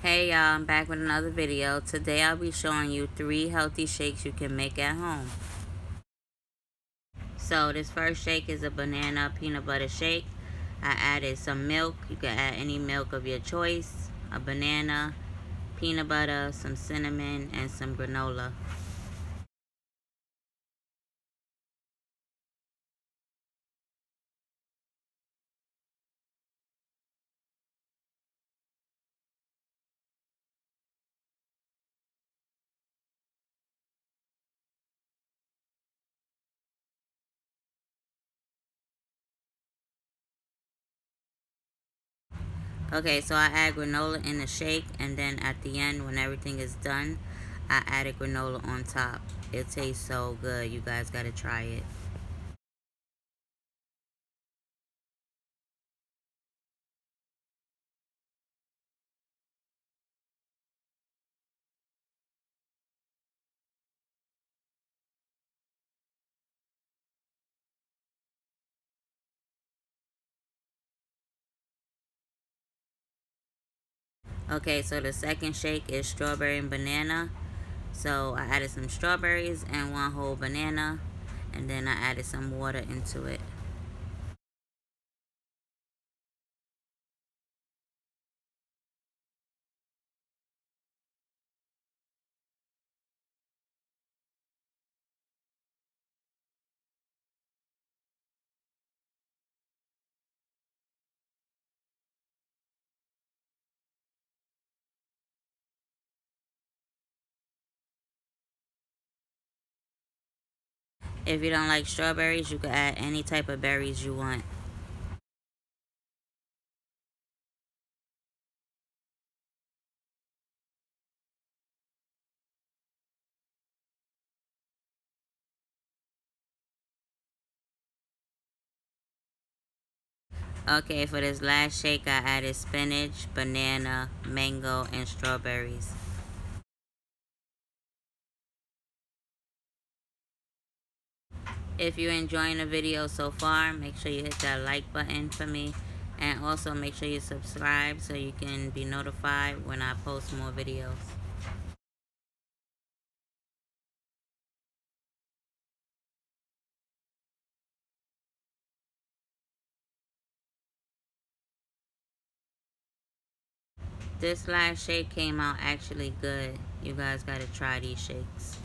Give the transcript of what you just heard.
Hey y'all, I'm back with another video. Today I'll be showing you 3 healthy shakes you can make at home. So this first shake is a banana peanut butter shake. I added some milk. You can add any milk of your choice. A banana, peanut butter, some cinnamon, and some granola. Okay, so I add granola in the shake, and then at the end when everything is done, I added granola on top. It tastes so good. You guys gotta try it. Okay, so the second shake is strawberry and banana. So I added some strawberries and 1 whole banana, and then I added some water into it. If you don't like strawberries, you can add any type of berries you want. Okay, for this last shake, I added spinach, banana, mango, and strawberries. If you're enjoying the video so far, make sure you hit that like button for me. And also make sure you subscribe so you can be notified when I post more videos. This last shake came out actually good. You guys gotta try these shakes.